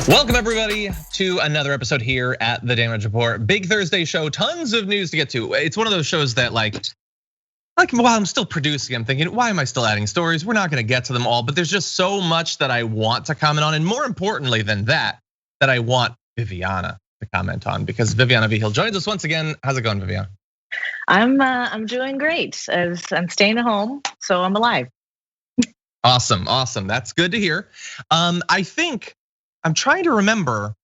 Welcome everybody to another episode here at the Damage Report. Big Thursday show, tons of news to get to. It's one of those shows that like while I'm still producing, I'm thinking, why am I still adding stories? We're not gonna get to them all, but there's just so much that I want to comment on. And more importantly than that I want Viviana to comment on, because Viviana Vigil joins us once again. How's it going, Viviana? I'm doing great. I'm staying at home, so I'm alive. Awesome. That's good to hear. I think I'm trying to remember,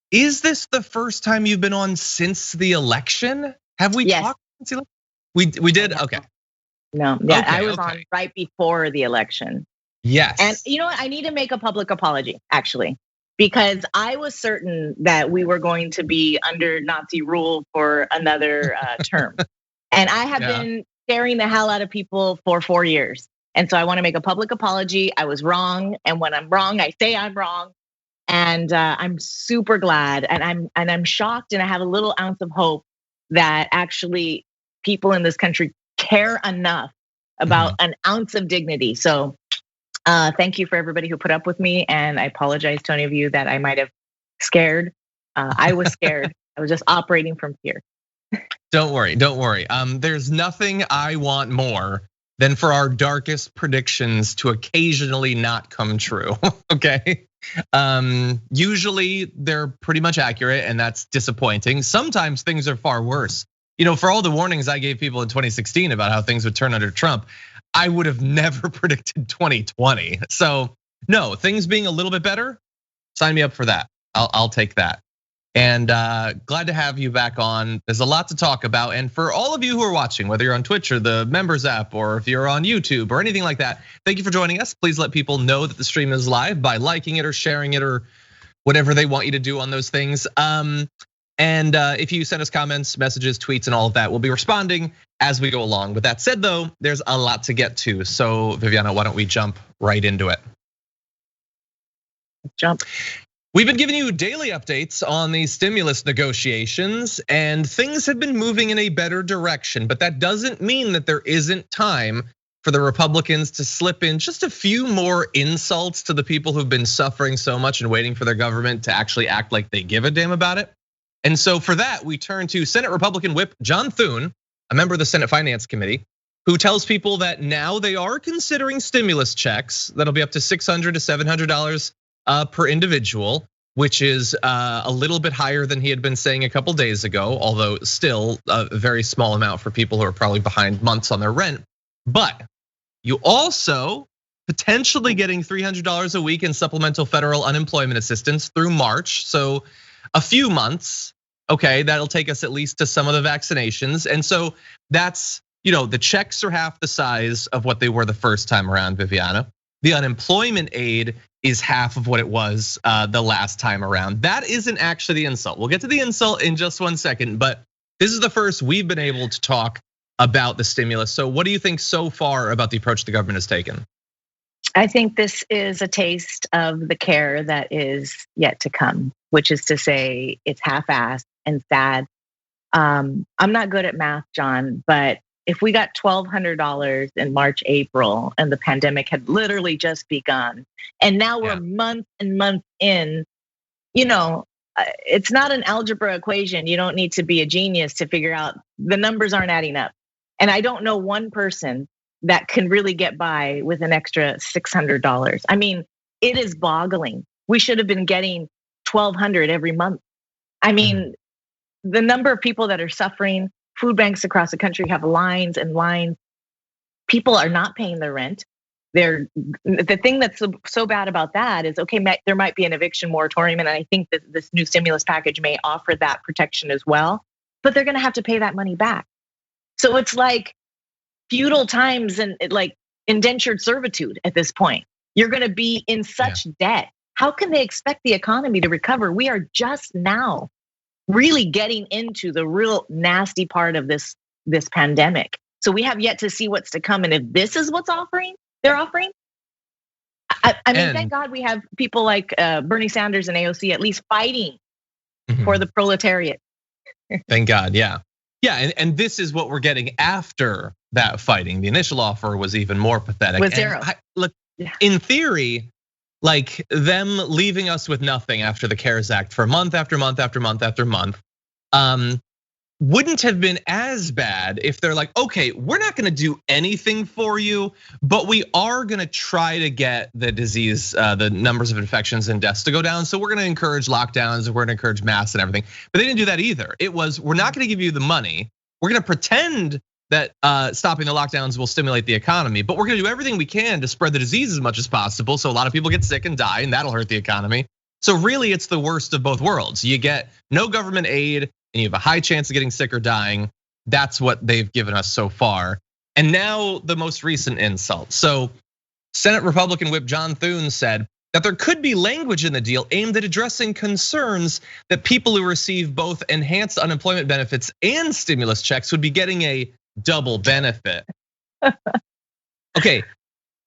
is this the first time you've been on since the election? Have we talked since the election? We did? Okay. No, yeah, okay, I was on right before the election. Yes. And you know what? I need to make a public apology, actually, because I was certain that we were going to be under Nazi rule for another term. And I have been scaring the hell out of people for 4 years. And so I want to make a public apology. I was wrong. And when I'm wrong, I say I'm wrong. And I'm super glad, and I'm shocked, and I have a little ounce of hope that actually people in this country care enough about an ounce of dignity. So thank you for everybody who put up with me, and I apologize to any of you that I might have scared. I was scared. I was just operating from fear. Don't worry. There's nothing I want more than for our darkest predictions to occasionally not come true, okay? Usually they're pretty much accurate, and that's disappointing. Sometimes things are far worse. You know, for all the warnings I gave people in 2016 about how things would turn under Trump, I would have never predicted 2020. So no, things being a little bit better, sign me up for that. I'll take that. And glad to have you back on. There's a lot to talk about. And for all of you who are watching, whether you're on Twitch or the members app, or if you're on YouTube or anything like that, thank you for joining us. Please let people know that the stream is live by liking it or sharing it or whatever they want you to do on those things. And if you send us comments, messages, tweets, and all of that, we'll be responding as we go along. With that said, though, there's a lot to get to. So Viviana, why don't we jump right into it? Jump. We've been giving you daily updates on the stimulus negotiations, and things have been moving in a better direction, but that doesn't mean that there isn't time for the Republicans to slip in just a few more insults to the people who've been suffering so much and waiting for their government to actually act like they give a damn about it. And so for that, we turn to Senate Republican Whip John Thune, a member of the Senate Finance Committee, who tells people that now they are considering stimulus checks that'll be up to $600 to $700 per individual, which is a little bit higher than he had been saying a couple days ago, although still a very small amount for people who are probably behind months on their rent. But you also potentially getting $300 a week in supplemental federal unemployment assistance through March. So a few months, okay, that'll take us at least to some of the vaccinations. And so that's, the checks are half the size of what they were the first time around, Viviana. The unemployment aid is half of what it was the last time around. That isn't actually the insult. We'll get to the insult in just 1 second, but this is the first we've been able to talk about the stimulus. So what do you think so far about the approach the government has taken? I think this is a taste of the care that is yet to come, which is to say it's half-assed and sad. I'm not good at math, John, but if we got $1,200 in March, April, and the pandemic had literally just begun, and now we're months and months in, it's not an algebra equation. You don't need to be a genius to figure out the numbers aren't adding up. And I don't know one person that can really get by with an extra $600. I mean, it is boggling. We should have been getting $1,200 every month. I mean, the number of people that are suffering. Food banks across the country have lines and lines. People are not paying their rent. The thing that's so bad about that is, okay, there might be an eviction moratorium, and I think that this new stimulus package may offer that protection as well, but they're gonna have to pay that money back. So it's like feudal times and like indentured servitude at this point. You're gonna be in such debt. How can they expect the economy to recover? We are just now really getting into the real nasty part of this pandemic. So we have yet to see what's to come. And if this is what's they're offering. I mean, thank God we have people like Bernie Sanders and AOC at least fighting for the proletariat. Thank God, yeah. And this is what we're getting after that fighting. The initial offer was even more pathetic. With zero. Look, in theory, like them leaving us with nothing after the CARES Act for month after month after month after month, wouldn't have been as bad if they're like, okay, we're not gonna do anything for you, but we are gonna try to get the disease, the numbers of infections and deaths to go down. So we're gonna encourage lockdowns, we're gonna encourage masks and everything. But they didn't do that either. It was, we're not gonna give you the money. We're gonna pretend that stopping the lockdowns will stimulate the economy, but we're gonna do everything we can to spread the disease as much as possible. So a lot of people get sick and die, and that'll hurt the economy. So really, it's the worst of both worlds. You get no government aid, and you have a high chance of getting sick or dying. That's what they've given us so far. And now the most recent insult. So Senate Republican Whip John Thune said that there could be language in the deal aimed at addressing concerns that people who receive both enhanced unemployment benefits and stimulus checks would be getting a double benefit. Okay,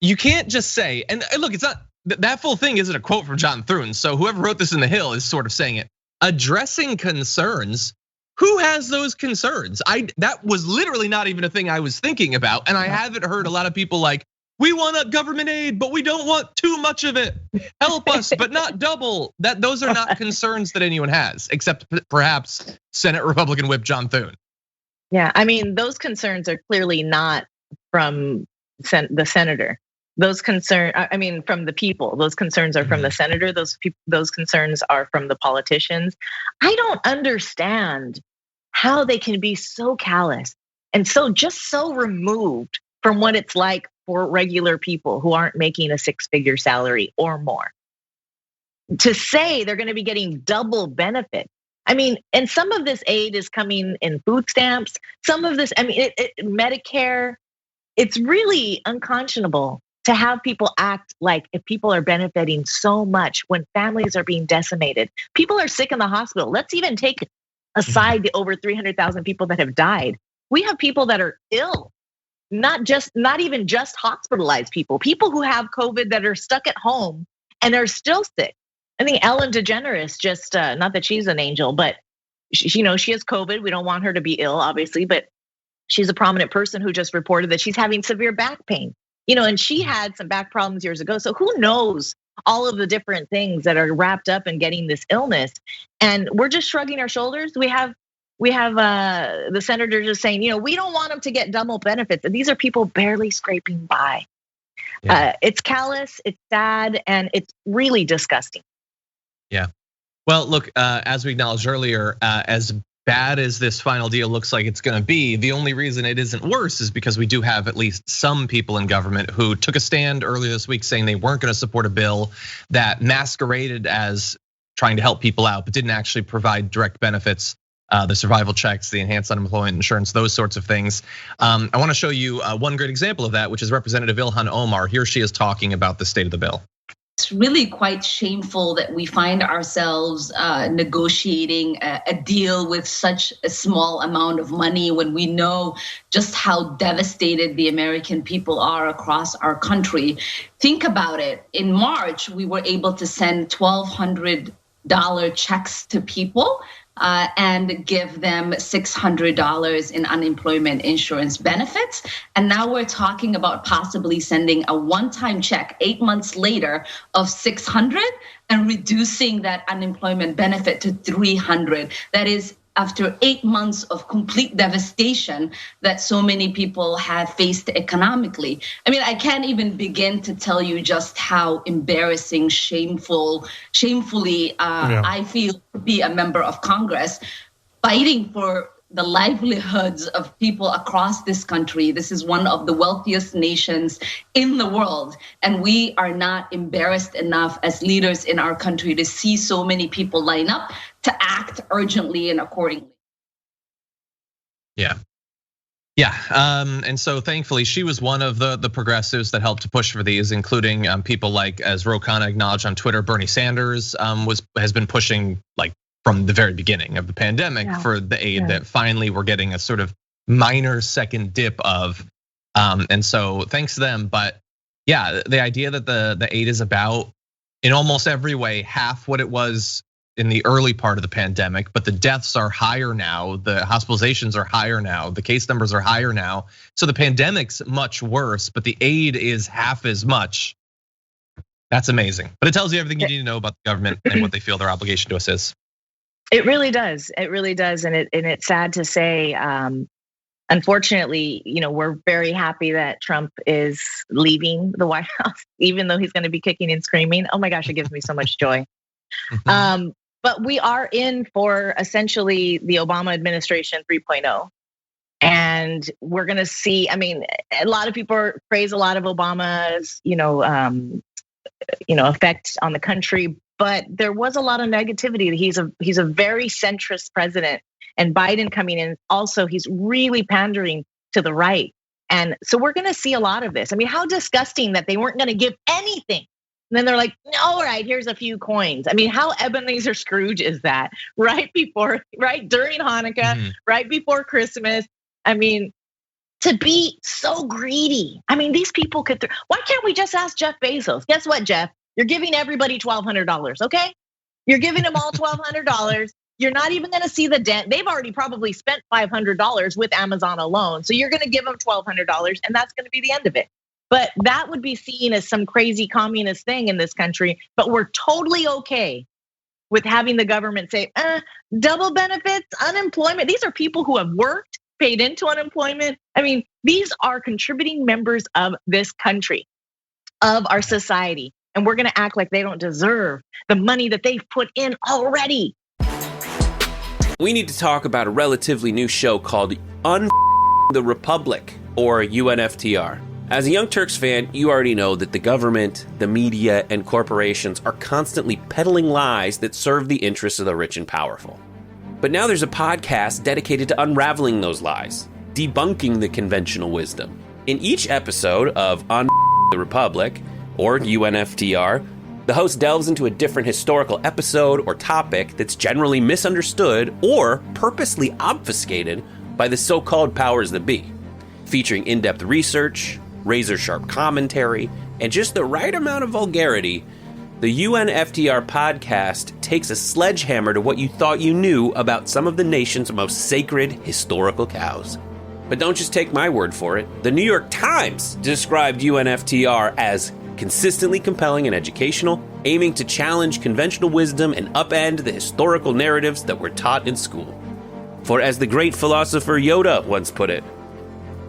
you can't just say, and look, it's not, that full thing isn't a quote from John Thune. So whoever wrote this in the Hill is sort of saying it. Addressing concerns. Who has those concerns? That was literally not even a thing I was thinking about. And I haven't heard a lot of people like, we want a government aid, but we don't want too much of it. Help us, but not double. Those are not concerns that anyone has, except perhaps Senate Republican Whip John Thune. Yeah, I mean, those concerns are clearly not from the senator. Those concerns, I mean, from the people. Those concerns are from the senator. Those concerns are from the politicians. I don't understand how they can be so callous and so removed from what it's like for regular people who aren't making a six-figure salary or more. To say they're going to be getting double benefit. I mean, and some of this aid is coming in food stamps. Some of this, I mean, Medicare. It's really unconscionable to have people act like if people are benefiting so much when families are being decimated. People are sick in the hospital. Let's even take aside the over 300,000 people that have died. We have people that are ill, not even just hospitalized people who have COVID that are stuck at home and are still sick. I think Ellen DeGeneres just, not that she's an angel, but she has COVID. We don't want her to be ill, obviously, but she's a prominent person who just reported that she's having severe back pain. And she had some back problems years ago. So who knows all of the different things that are wrapped up in getting this illness? And we're just shrugging our shoulders. We have the senator just saying, we don't want them to get double benefits. And these are people barely scraping by. Yeah. It's callous, it's sad, and it's really disgusting. Yeah. Well, look, as we acknowledged earlier, as bad as this final deal looks like it's gonna be, the only reason it isn't worse is because we do have at least some people in government who took a stand earlier this week saying they weren't gonna support a bill that masqueraded as trying to help people out, but didn't actually provide direct benefits, the survival checks, the enhanced unemployment insurance, those sorts of things. I wanna show you one great example of that, which is Representative Ilhan Omar. Here she is talking about the state of the bill. It's really quite shameful that we find ourselves negotiating a deal with such a small amount of money when we know just how devastated the American people are across our country. Think about it. In March, we were able to send $1,200 checks to people and give them $600 in unemployment insurance benefits. And now we're talking about possibly sending a one-time check 8 months later of $600 and reducing that unemployment benefit to $300. That is after 8 months of complete devastation that so many people have faced economically. I mean, I can't even begin to tell you just how embarrassing, shamefully I feel to be a member of Congress fighting for the livelihoods of people across this country. This is one of the wealthiest nations in the world. And we are not embarrassed enough as leaders in our country to see so many people line up to act urgently and accordingly. Yeah. And so thankfully she was one of the progressives that helped to push for these, including people like, as Ro Khanna acknowledged on Twitter, Bernie Sanders has been pushing like from the very beginning of the pandemic for the aid that finally we're getting a sort of minor second dip of. And so thanks to them, but yeah, the idea that the aid is about in almost every way half what it was in the early part of the pandemic, but the deaths are higher now, the hospitalizations are higher now, the case numbers are higher now. So the pandemic's much worse, but the aid is half as much. That's amazing. But it tells you everything you need to know about the government and what they feel their obligation to us is. It really does. It really does. And it's sad to say, unfortunately, we're very happy that Trump is leaving the White House, even though he's going to be kicking and screaming. Oh my gosh, it gives me so much joy. But we are in for essentially the Obama administration 3.0. And we're going to see, a lot of people praise a lot of Obama's, effect on the country, but there was a lot of negativity. He's a very centrist president, and Biden coming in also, he's really pandering to the right. And so we're going to see a lot of this. How disgusting that they weren't going to give anything. And then they're like, all right, here's a few coins. How Ebenezer Scrooge is that? Right during Hanukkah, right before Christmas. To be so greedy. These people could, why can't we just ask Jeff Bezos? Guess what, Jeff? You're giving everybody $1,200, okay? You're giving them all $1,200. You're not even gonna see the dent. They've already probably spent $500 with Amazon alone. So you're gonna give them $1,200 and that's gonna be the end of it. But that would be seen as some crazy communist thing in this country. But we're totally okay with having the government say, double benefits, unemployment. These are people who have worked, paid into unemployment. These are contributing members of this country, of our society. And we're gonna act like they don't deserve the money that they've put in already. We need to talk about a relatively new show called the Republic, or UNFTR. As a Young Turks fan, you already know that the government, the media, and corporations are constantly peddling lies that serve the interests of the rich and powerful. But now there's a podcast dedicated to unraveling those lies, debunking the conventional wisdom. In each episode of the Republic, or UNFTR, the host delves into a different historical episode or topic that's generally misunderstood or purposely obfuscated by the so-called powers that be, featuring in-depth research, razor-sharp commentary, and just the right amount of vulgarity. The UNFTR podcast takes a sledgehammer to what you thought you knew about some of the nation's most sacred historical cows. But don't just take my word for it. The New York Times described UNFTR as consistently compelling and educational, aiming to challenge conventional wisdom and upend the historical narratives that were taught in school. For as the great philosopher Yoda once put it,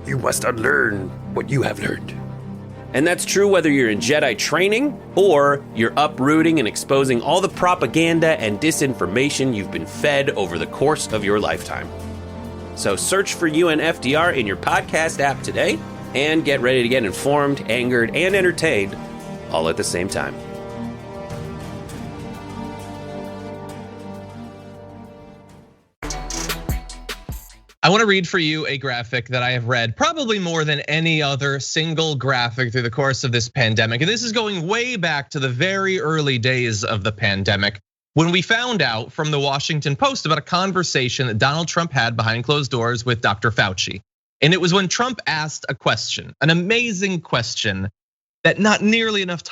you must unlearn what you have learned. And that's true whether you're in Jedi training or you're uprooting and exposing all the propaganda and disinformation you've been fed over the course of your lifetime. So search for UNFTR in your podcast app today and get ready to get informed, angered, and entertained all at the same time. I want to read for you a graphic that I have read probably more than any other single graphic through the course of this pandemic. And this is going way back to the very early days of the pandemic, when we found out from the Washington Post about a conversation that Donald Trump had behind closed doors with Dr. Fauci. And it was when Trump asked a question, an amazing question that not nearly enough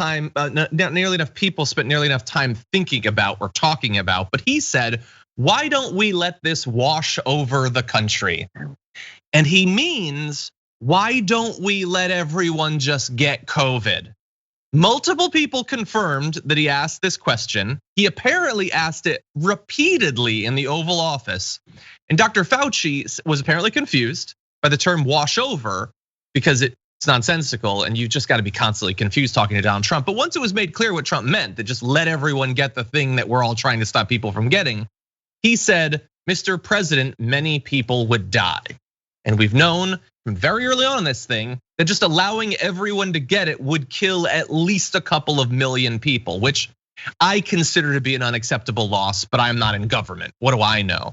people spent nearly enough time thinking about or talking about. But he said, why don't we let this wash over the country? And he means, why don't we let everyone just get COVID? Multiple people confirmed that he asked this question. He apparently asked it repeatedly in the Oval Office. And Dr. Fauci was apparently confused by the term wash over because it's nonsensical and you just got to be constantly confused talking to Donald Trump. But once it was made clear what Trump meant, that just let everyone get the thing that we're all trying to stop people from getting, he said, Mr. President, many people would die. And we've known from very early on in this thing that just allowing everyone to get it would kill at least a couple of million people, which I consider to be an unacceptable loss, but I'm not in government. What do I know?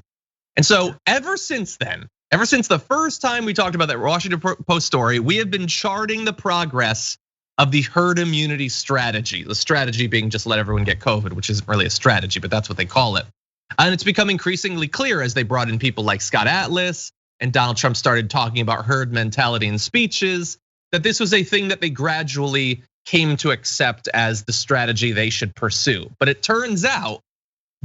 And so ever since then, ever since the first time we talked about that Washington Post story, we have been charting the progress of the herd immunity strategy. The strategy being just let everyone get COVID, which isn't really a strategy, but that's what they call it. And it's become increasingly clear as they brought in people like Scott Atlas and Donald Trump started talking about herd mentality in speeches, that this was a thing that they gradually came to accept as the strategy they should pursue. But it turns out,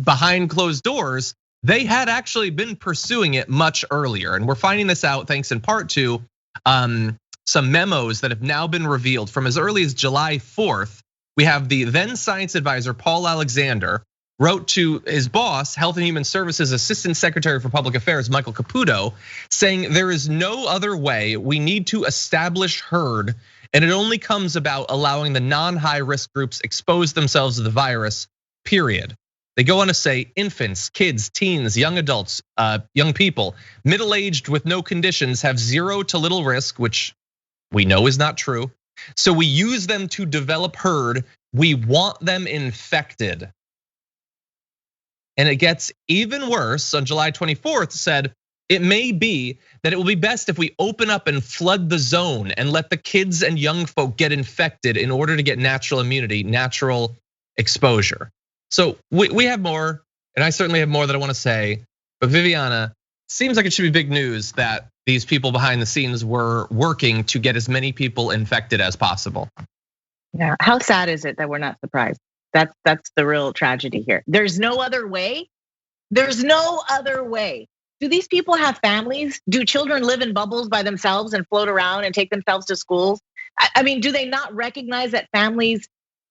behind closed doors, they had actually been pursuing it much earlier. And we're finding this out thanks in part to some memos that have now been revealed from as early as July 4th we have the then science advisor, Paul Alexander, wrote to his boss, Health and Human Services Assistant Secretary for Public Affairs, Michael Caputo, saying there is no other way. We need to establish herd, and it only comes about allowing the non-high risk groups expose themselves to the virus, period. They go on to say infants, kids, teens, young adults, young people, middle-aged with no conditions have zero to little risk, which we know is not true. So we use them to develop herd. We want them infected. And it gets even worse. On July 24th, said it may be that it will be best if we open up and flood the zone and let the kids and young folk get infected in order to get natural immunity, natural exposure. So we have more, and I certainly have more that I want to say. But Viviana, seems like it should be big news that these people behind the scenes were working to get as many people infected as possible. Yeah, how sad is it that we're not surprised? That's the real tragedy here. There's no other way. There's no other way. Do these people have families? Do children live in bubbles by themselves and float around and take themselves to schools? I mean, do they not recognize that families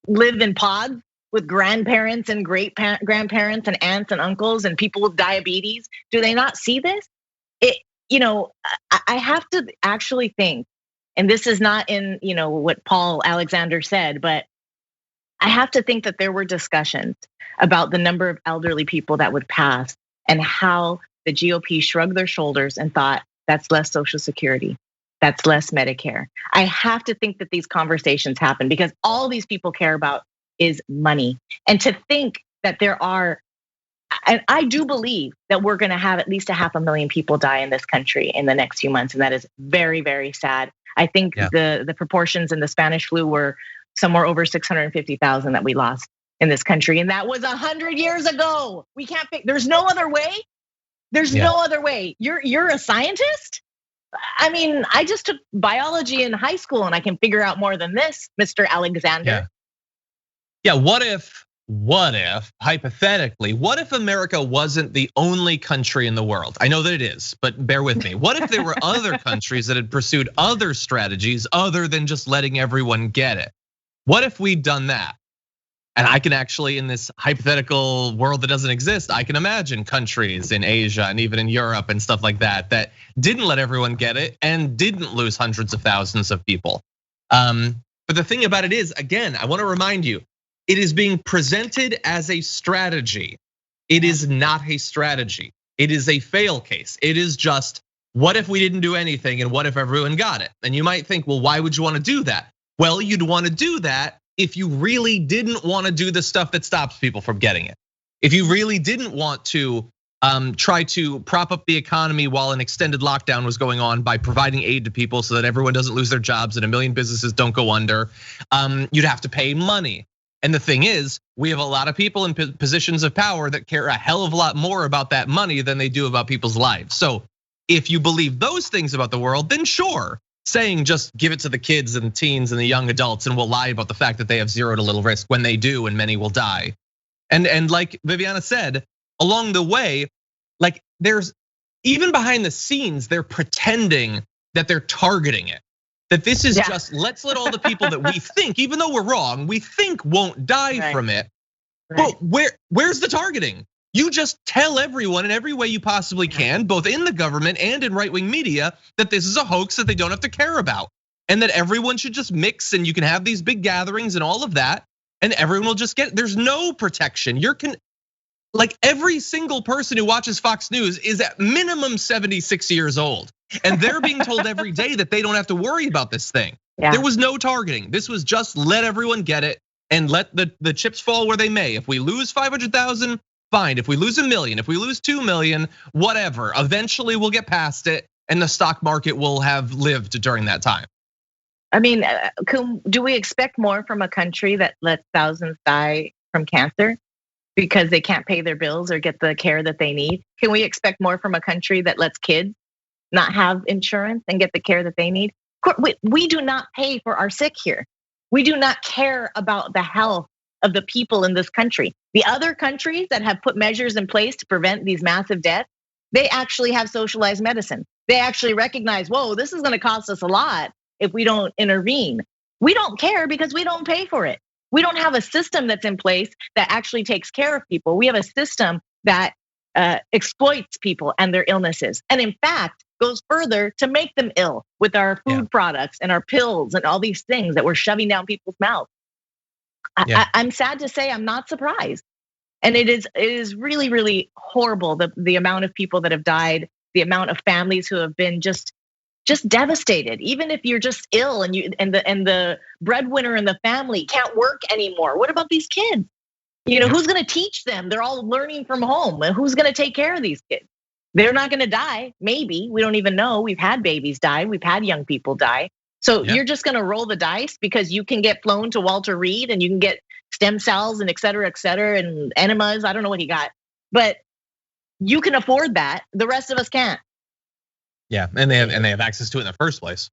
live in pods with grandparents and great grandparents and aunts and uncles and people with diabetes? Do they not see this? I have to actually think, and this is not in what Paul Alexander said, but I have to think that there were discussions about the number of elderly people that would pass and how the GOP shrugged their shoulders and thought that's less Social Security, that's less Medicare. I have to think that these conversations happen because all these people care about is money. And to think that there are, and I do believe that we're gonna have at least 500,000 people die in this country in the next few months. And that is very, very sad. I think the proportions in the Spanish flu were somewhere over 650,000 that we lost in this country. And that was 100 years ago. We can't pick, there's no other way. There's no other way. You're a scientist? I mean, I just took biology in high school and I can figure out more than this, Mr. Alexander. Yeah, what if, hypothetically, what if America wasn't the only country in the world? I know that it is, but bear with me. What if there were other countries that had pursued other strategies other than just letting everyone get it? What if we'd done that? And I can actually, in this hypothetical world that doesn't exist, I can imagine countries in Asia and even in Europe and stuff like that that didn't let everyone get it and didn't lose hundreds of thousands of people. But the thing about it is, again, I want to remind you, it is being presented as a strategy. It is not a strategy. It is a fail case. It is just, what if we didn't do anything and what if everyone got it? And you might think, well, why would you want to do that? Well, you'd want to do that if you really didn't want to do the stuff that stops people from getting it. If you really didn't want to try to prop up the economy while an extended lockdown was going on by providing aid to people so that everyone doesn't lose their jobs and a million businesses don't go under, you'd have to pay money. And the thing is, we have a lot of people in positions of power that care a hell of a lot more about that money than they do about people's lives. So if you believe those things about the world, then sure, saying just give it to the kids and the teens and the young adults and we'll lie about the fact that they have zero to little risk when they do and many will die. And like Viviana said, along the way, like there's even behind the scenes, they're pretending that they're targeting it. That this is just, let's let all the people that we think, even though we're wrong, we think won't die from it. But where's the targeting? You just tell everyone in every way you possibly can, both in the government and in right-wing media, that this is a hoax that they don't have to care about. And that everyone should just mix and you can have these big gatherings and all of that. And everyone will just get it. There's no protection. Like every single person who watches Fox News is at minimum 76 years old. And they're being told every day that they don't have to worry about this thing. There was no targeting. This was just let everyone get it and let the chips fall where they may. If we lose 500,000, fine. If we lose 1 million, if we lose 2 million, whatever. Eventually we'll get past it and the stock market will have lived during that time. I mean, do we expect more from a country that lets thousands die from cancer because they can't pay their bills or get the care that they need? Can we expect more from a country that lets kids not have insurance and get the care that they need? We do not pay for our sick here. We do not care about the health of the people in this country. The other countries that have put measures in place to prevent these massive deaths, they actually have socialized medicine. They actually recognize, whoa, this is gonna cost us a lot if we don't intervene. We don't care because we don't pay for it. We don't have a system that's in place that actually takes care of people. We have a system that exploits people and their illnesses. And in fact, goes further to make them ill with our food products and our pills and all these things that we're shoving down people's mouths. I'm sad to say I'm not surprised. And it is really, really horrible, the amount of people that have died, the amount of families who have been just devastated. Even if you're just ill and the breadwinner in the family can't work anymore. What about these kids? Who's gonna teach them? They're all learning from home. And who's gonna take care of these kids? They're not gonna die, maybe. We don't even know. We've had babies die, we've had young people die. So you're just gonna roll the dice because you can get flown to Walter Reed and you can get stem cells and et cetera, and enemas. I don't know what he got, but you can afford that. The rest of us can't. Yeah, and they have access to it in the first place.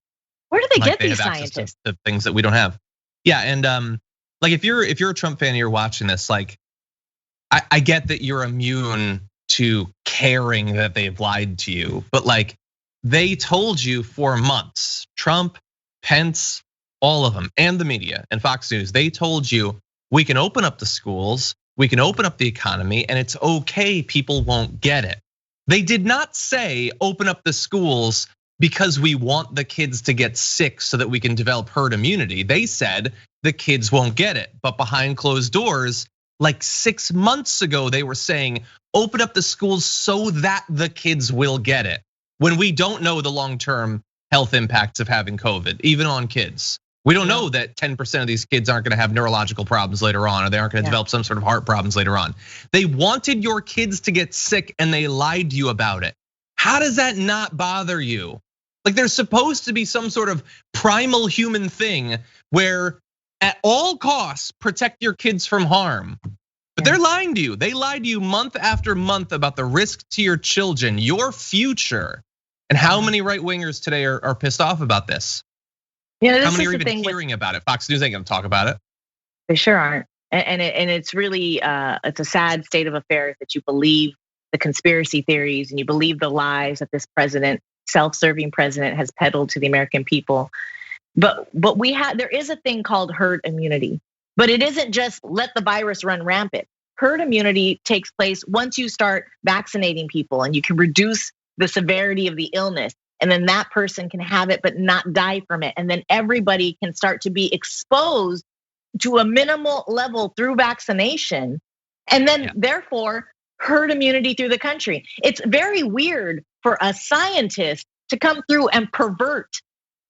Where do they get these scientists? To things that we don't have. Yeah, and like if you're a Trump fan and you're watching this, like I get that you're immune to caring that they've lied to you, but like they told you for months, Trump, Pence, all of them, and the media and Fox News, they told you we can open up the schools, we can open up the economy, and it's okay, people won't get it. They did not say open up the schools because we want the kids to get sick so that we can develop herd immunity. They said the kids won't get it, but behind closed doors, like 6 months ago, they were saying open up the schools so that the kids will get it. When we don't know the long-term health impacts of having COVID, even on kids. We don't know that 10% of these kids aren't gonna have neurological problems later on, or they aren't gonna develop some sort of heart problems later on. They wanted your kids to get sick and they lied to you about it. How does that not bother you? Like there's supposed to be some sort of primal human thing where at all costs, protect your kids from harm. But they're lying to you. They lied to you month after month about the risk to your children, your future. And how many right wingers today are pissed off about this? How many are even hearing about it? Fox News ain't gonna talk about it. They sure aren't. And it's really, it's a sad state of affairs that you believe the conspiracy theories and you believe the lies that this president, self-serving president, has peddled to the American people. But there is a thing called herd immunity, but it isn't just let the virus run rampant. Herd immunity takes place once you start vaccinating people and you can reduce the severity of the illness. And then that person can have it but not die from it. And then everybody can start to be exposed to a minimal level through vaccination. And then therefore herd immunity through the country. It's very weird for a scientist to come through and pervert,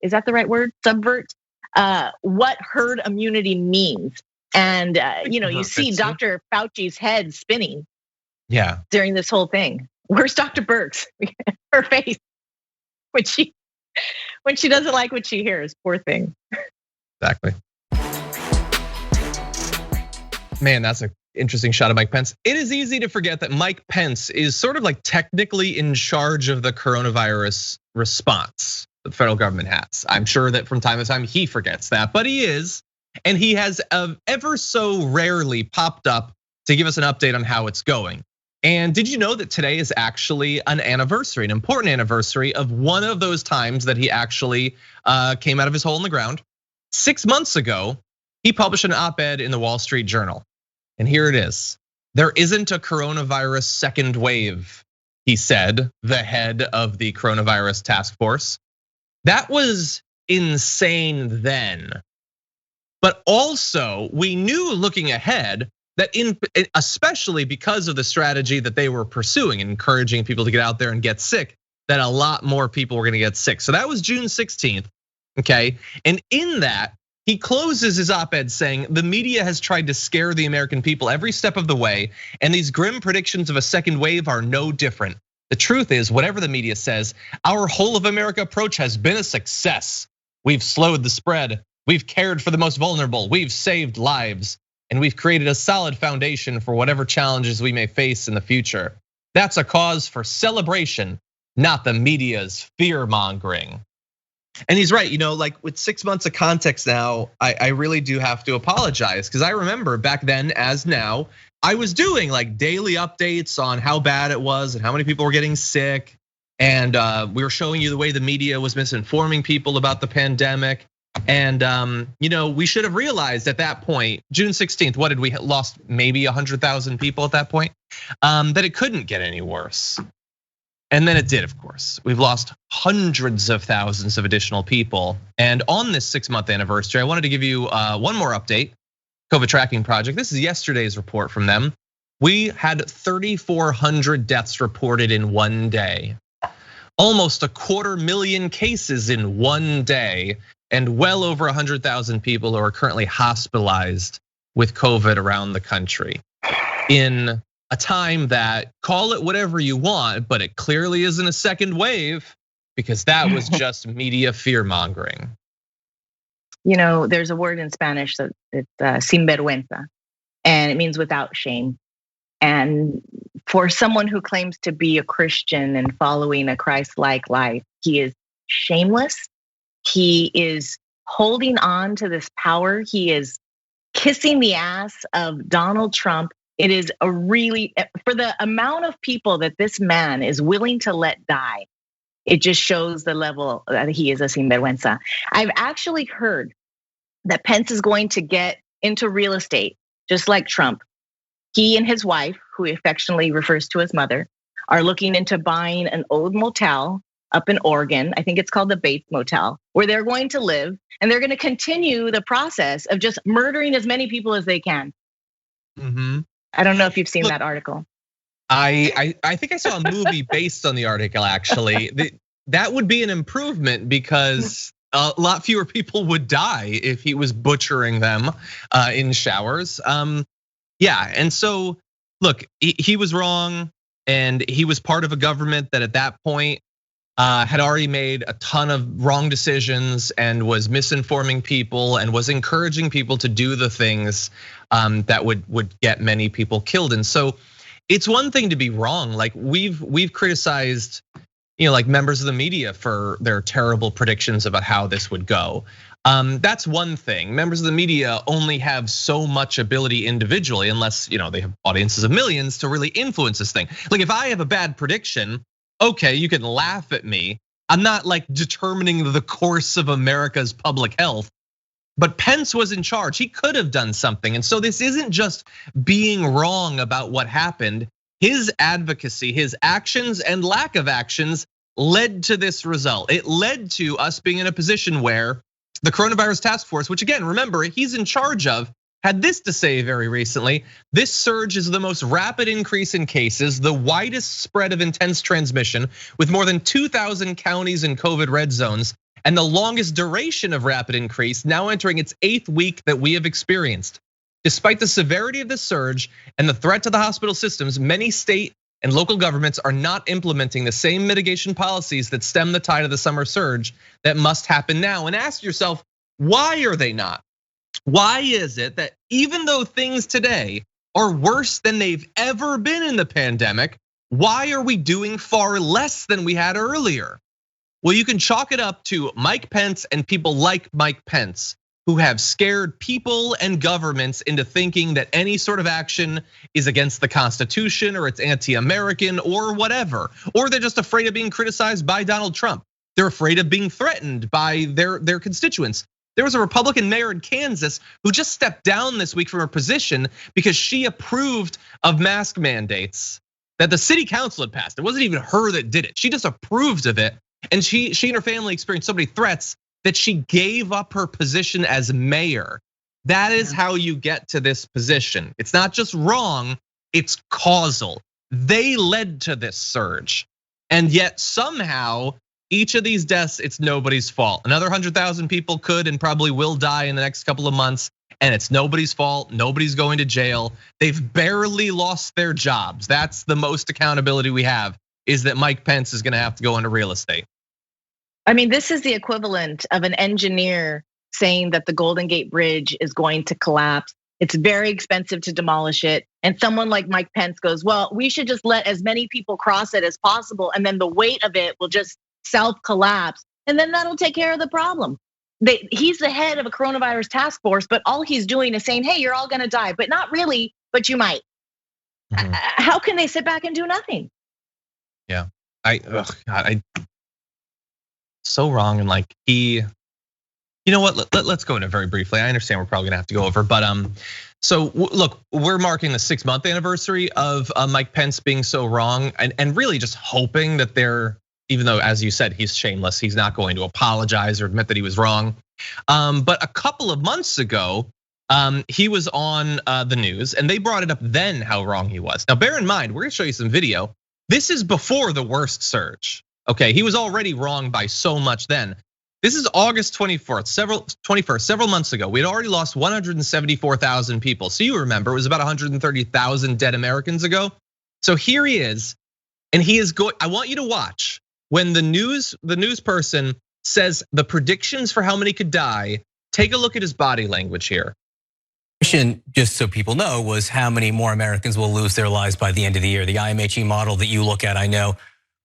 is that the right word? Subvert what herd immunity means. And you see Dr. Fauci's head spinning during this whole thing. Where's Dr. Birx? Her face. When she doesn't like what she hears, poor thing. Exactly. Man, that's an interesting shot of Mike Pence. It is easy to forget that Mike Pence is sort of like technically in charge of the coronavirus response the federal government has. I'm sure that from time to time he forgets that, but he is. And he has ever so rarely popped up to give us an update on how it's going. And did you know that today is actually an anniversary, an important anniversary of one of those times that he actually came out of his hole in the ground? 6 months ago, he published an op-ed in the Wall Street Journal. And here it is. There isn't a coronavirus second wave, he said, the head of the coronavirus task force. That was insane then. But also, we knew looking ahead that especially because of the strategy that they were pursuing, encouraging people to get out there and get sick, that a lot more people were gonna get sick. So that was June 16th, okay? And in that, he closes his op-ed saying, the media has tried to scare the American people every step of the way, and these grim predictions of a second wave are no different. The truth is, whatever the media says, our whole of America approach has been a success. We've slowed the spread, we've cared for the most vulnerable, we've saved lives, and we've created a solid foundation for whatever challenges we may face in the future. That's a cause for celebration, not the media's fear mongering. And he's right, like with 6 months of context now, I really do have to apologize because I remember back then as now, I was doing like daily updates on how bad it was and how many people were getting sick. And we were showing you the way the media was misinforming people about the pandemic. And we should have realized at that point, June 16th, what did we lost? Maybe 100,000 people at that point, that it couldn't get any worse. And then it did, of course. We've lost hundreds of thousands of additional people. And on this 6-month anniversary, I wanted to give you one more update. COVID Tracking Project. This is yesterday's report from them. We had 3,400 deaths reported in one day. Almost 250,000 cases in one day, and well over 100,000 people who are currently hospitalized with COVID around the country. In a time that, call it whatever you want, but it clearly isn't a second wave, because that was just media fear mongering. There's a word in Spanish that it's sinvergüenza, and it means without shame. And for someone who claims to be a Christian and following a Christ-like life, he is shameless. He is holding on to this power. He is kissing the ass of Donald Trump. It is for the amount of people that this man is willing to let die, it just shows the level that he is a sinvergüenza. I've actually heard that Pence is going to get into real estate, just like Trump. He and his wife, who he affectionately refers to as mother, are looking into buying an old motel up in Oregon. I think it's called the Bates Motel, where they're going to live, and they're going to continue the process of just murdering as many people as they can. I don't know if you've seen that article. I think I saw a movie based on the article, actually. That would be an improvement, because a lot fewer people would die if he was butchering them in showers. Yeah, and so look, he was wrong, and he was part of a government that at that point had already made a ton of wrong decisions and was misinforming people and was encouraging people to do the things that would get many people killed. And so it's one thing to be wrong. Like we've criticized, like members of the media for their terrible predictions about how this would go. That's one thing. Members of the media only have so much ability individually, unless they have audiences of millions, to really influence this thing. Like if I have a bad prediction, okay, you can laugh at me. I'm not like determining the course of America's public health. But Pence was in charge. He could have done something. And so this isn't just being wrong about what happened. His advocacy, his actions and lack of actions led to this result. It led to us being in a position where the coronavirus task force, which again, remember, he's in charge of, had this to say very recently: this surge is the most rapid increase in cases, the widest spread of intense transmission, with more than 2,000 counties in COVID red zones, and the longest duration of rapid increase, now entering its 8th week that we have experienced. Despite the severity of the surge and the threat to the hospital systems, many state and local governments are not implementing the same mitigation policies that stem the tide of the summer surge that must happen now. And ask yourself, why are they not? Why is it that even though things today are worse than they've ever been in the pandemic, why are we doing far less than we had earlier? Well, you can chalk it up to Mike Pence and people like Mike Pence, who have scared people and governments into thinking that any sort of action is against the Constitution or it's anti-American or whatever. Or they're just afraid of being criticized by Donald Trump. They're afraid of being threatened by their constituents. There was a Republican mayor in Kansas who just stepped down this week from her position because she approved of mask mandates that the city council had passed. It wasn't even her that did it. She just approved of it. And she and her family experienced so many threats that she gave up her position as mayor. That is how you get to this position. It's not just wrong, it's causal. They led to this surge. And yet somehow, each of these deaths, it's nobody's fault. Another 100,000 people could and probably will die in the next couple of months, and it's nobody's fault. Nobody's going to jail. They've barely lost their jobs. That's the most accountability we have, is that Mike Pence is gonna have to go into real estate. I mean, this is the equivalent of an engineer saying that the Golden Gate Bridge is going to collapse. It's very expensive to demolish it. And someone like Mike Pence goes, well, we should just let as many people cross it as possible, and then the weight of it will just self-collapse, and then that'll take care of the problem. He's the head of a coronavirus task force, but all he's doing is saying, hey, you're all gonna die, but not really, but you might. How can they sit back and do nothing? Yeah, God, so wrong. And like You know what? Let's go into it very briefly. I understand we're probably gonna have to go over, but so look, we're marking the 6-month anniversary of Mike Pence being so wrong, and really just hoping that even though, as you said, he's shameless, he's not going to apologize or admit that he was wrong. But a couple of months ago, he was on the news, and they brought it up then how wrong he was. Now, bear in mind, we're gonna show you some video. This is before the worst surge. Okay, he was already wrong by so much then. This is August 21st, several months ago. We had already lost 174,000 people. So you remember, it was about 130,000 dead Americans ago. So here he is, and he is going. I want you to watch when the news person says the predictions for how many could die. Take a look at his body language here. Just so people know, was how many more Americans will lose their lives by the end of the year. The IMHE model that you look at, I know,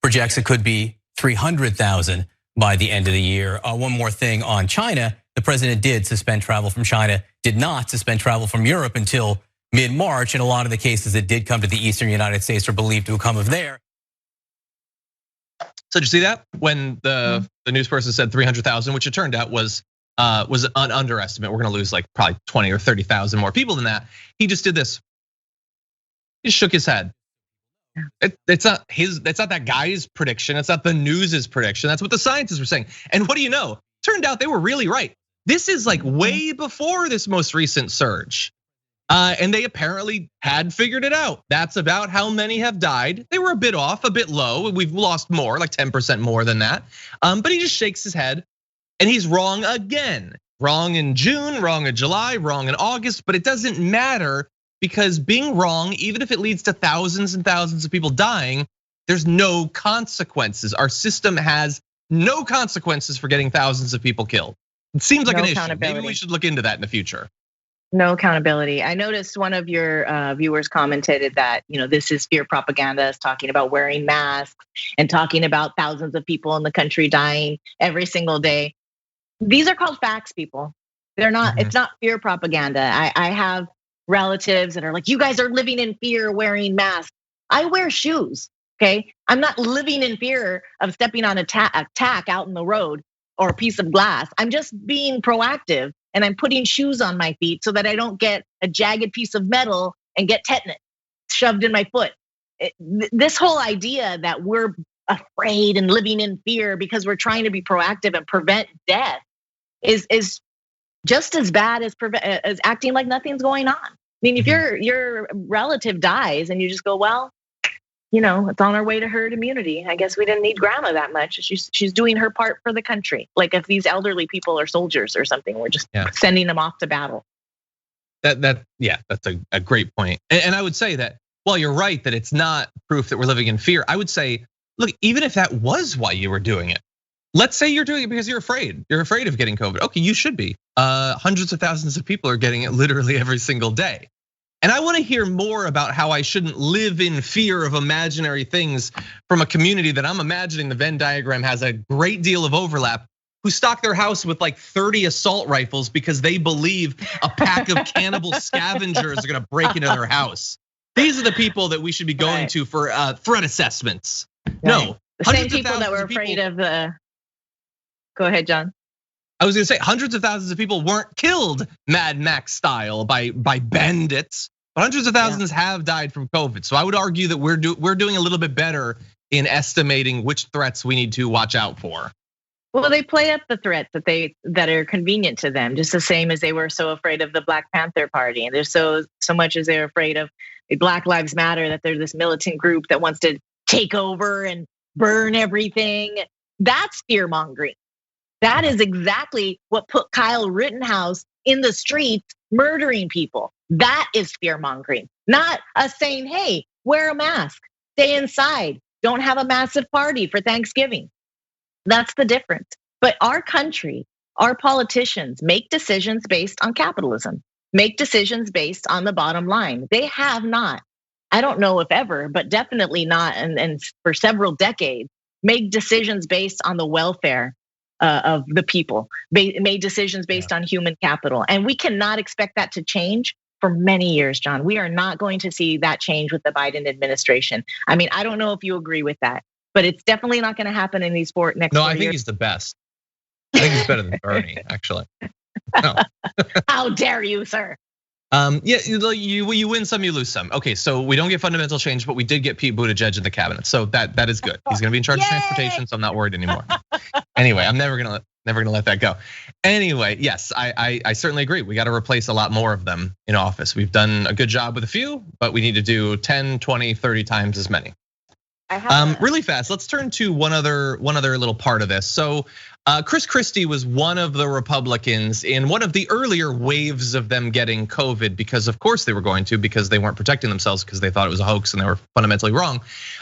projects it could be 300,000 by the end of the year. One more thing on China, the president did suspend travel from China, did not suspend travel from Europe until mid-March, and a lot of the cases that did come to the eastern United States are believed to have come of there. So did you see that? When the news person said 300,000, which it turned out was an underestimate. We're gonna lose like probably 20 or 30,000 more people than that. He just did this. He shook his head. It's not that guy's prediction. It's not the news's prediction. That's what the scientists were saying. And what do you know? Turned out they were really right. This is like way before this most recent surge. And they apparently had figured it out. That's about how many have died. They were a bit off, a bit low. We've lost more, like 10% more than that. But he just shakes his head and he's wrong again. Wrong in June, wrong in July, wrong in August, but it doesn't matter. Because being wrong, even if it leads to thousands and thousands of people dying, there's no consequences. Our system has no consequences for getting thousands of people killed. It seems like an issue. Maybe we should look into that in the future. No accountability. I noticed one of your viewers commented that this is fear propaganda, is talking about wearing masks and talking about thousands of people in the country dying every single day. These are called facts, people. They're not. It's not fear propaganda. I have relatives that are like, you guys are living in fear wearing masks. I wear shoes, okay? I'm not living in fear of stepping on a tack out in the road or a piece of glass. I'm just being proactive and I'm putting shoes on my feet so that I don't get a jagged piece of metal and get tetanus shoved in my foot. This whole idea that we're afraid and living in fear because we're trying to be proactive and prevent death is just as bad as acting like nothing's going on. I mean, if your relative dies and you just go, well, it's on our way to herd immunity. I guess we didn't need grandma that much. She's doing her part for the country. Like if these elderly people are soldiers or something, we're just sending them off to battle. That's a great point. And I would say that while you're right that it's not proof that we're living in fear, I would say, look, even if that was why you were doing it, let's say you're doing it because you're afraid. You're afraid of getting COVID. Okay, you should be. Hundreds of thousands of people are getting it literally every single day. And I want to hear more about how I shouldn't live in fear of imaginary things from a community that I'm imagining the Venn diagram has a great deal of overlap, who stock their house with like 30 assault rifles because they believe a pack of cannibal scavengers are gonna break into their house. These are the people that we should be going to for threat assessments. Right. No, the same people that were afraid of the. Go ahead, John. I was gonna say hundreds of thousands of people weren't killed Mad Max style by bandits, but hundreds of thousands have died from COVID. So I would argue that we're doing a little bit better in estimating which threats we need to watch out for. Well, they play up the threats that are convenient to them, just the same as they were so afraid of the Black Panther Party, and there's so much as they're afraid of Black Lives Matter, that they're this militant group that wants to take over and burn everything. That's fear mongering. That is exactly what put Kyle Rittenhouse in the streets murdering people. That is fear mongering, not us saying, hey, wear a mask, stay inside, don't have a massive party for Thanksgiving. That's the difference. But our country, our politicians make decisions based on capitalism, make decisions based on the bottom line. They have not, I don't know if ever, but definitely not, and for several decades, made decisions based on the welfare of the people, made decisions based on human capital. And we cannot expect that to change for many years, John. We are not going to see that change with the Biden administration. I mean, I don't know if you agree with that, but it's definitely not going to happen in these next 4 years. No, I think he's the best. I think he's better than Bernie, actually. No. How dare you, sir? Yeah, you win some, you lose some. Okay, so we don't get fundamental change, but we did get Pete Buttigieg in the cabinet, so that is good. He's going to be in charge of transportation, so I'm not worried anymore. Anyway, I'm never gonna let that go. Anyway, yes, I certainly agree. We got to replace a lot more of them in office. We've done a good job with a few, but we need to do 10, 20, 30 times as many. Really fast, let's turn to one other little part of this. So Chris Christie was one of the Republicans in one of the earlier waves of them getting COVID, because of course they were going to, because they weren't protecting themselves because they thought it was a hoax and they were fundamentally wrong.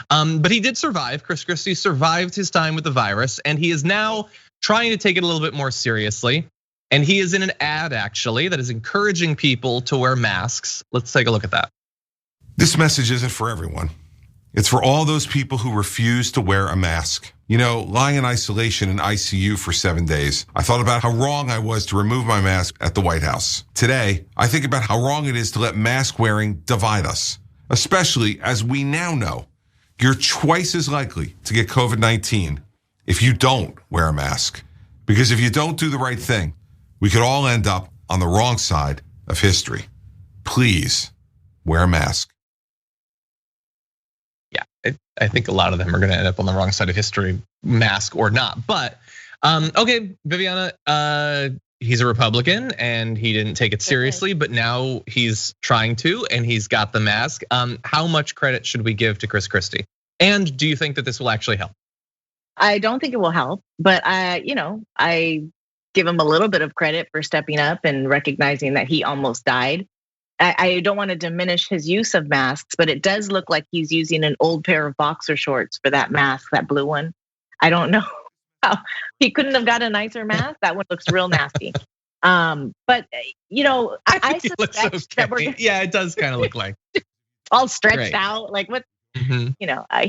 But he did survive. Chris Christie survived his time with the virus, and he is now trying to take it a little bit more seriously. And he is in an ad actually that is encouraging people to wear masks. Let's take a look at that. This message isn't for everyone. It's for all those people who refuse to wear a mask. You know, lying in isolation in ICU for 7 days, I thought about how wrong I was to remove my mask at the White House. Today, I think about how wrong it is to let mask wearing divide us, especially as we now know you're twice as likely to get COVID-19 if you don't wear a mask. Because if you don't do the right thing, we could all end up on the wrong side of history. Please wear a mask. Yeah, I think a lot of them are going to end up on the wrong side of history, mask or not. But okay, Viviana, he's a Republican and he didn't take it seriously, but now he's trying to, and he's got the mask. How much credit should we give to Chris Christie? And do you think that this will actually help? I don't think it will help, but I give him a little bit of credit for stepping up and recognizing that he almost died. I don't want to diminish his use of masks, but it does look like he's using an old pair of boxer shorts for that mask, that blue one. I don't know how he couldn't have got a nicer mask. That one looks real nasty. But I suspect that we're yeah, it does kind of look like all stretched out. Like what? Mm-hmm.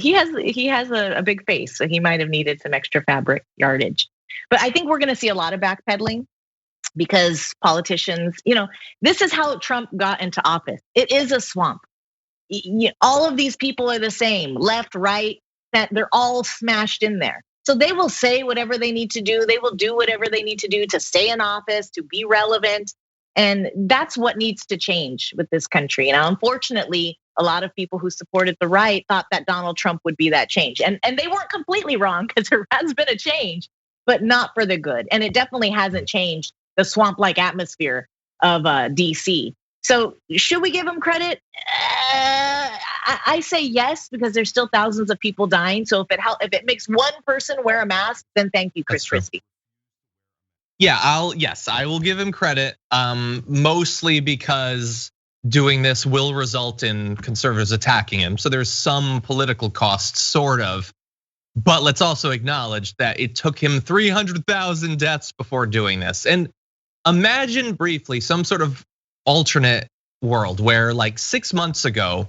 He has a big face, so he might have needed some extra fabric yardage. But I think we're going to see a lot of backpedaling. Because politicians, this is how Trump got into office. It is a swamp. All of these people are the same, left, right, they're all smashed in there. So they will say whatever they need to do. They will do whatever they need to do to stay in office, to be relevant. And that's what needs to change with this country. Now, unfortunately, a lot of people who supported the right thought that Donald Trump would be that change. And they weren't completely wrong, because there has been a change, but not for the good. And it definitely hasn't changed the swamp-like atmosphere of DC. So should we give him credit? I say yes, because there's still thousands of people dying. So if it makes one person wear a mask, then thank you, Chris Christie. Yeah, I will give him credit, mostly because doing this will result in conservatives attacking him. So there's some political cost, sort of. But let's also acknowledge that it took him 300,000 deaths before doing this. And imagine briefly some sort of alternate world where, like 6 months ago,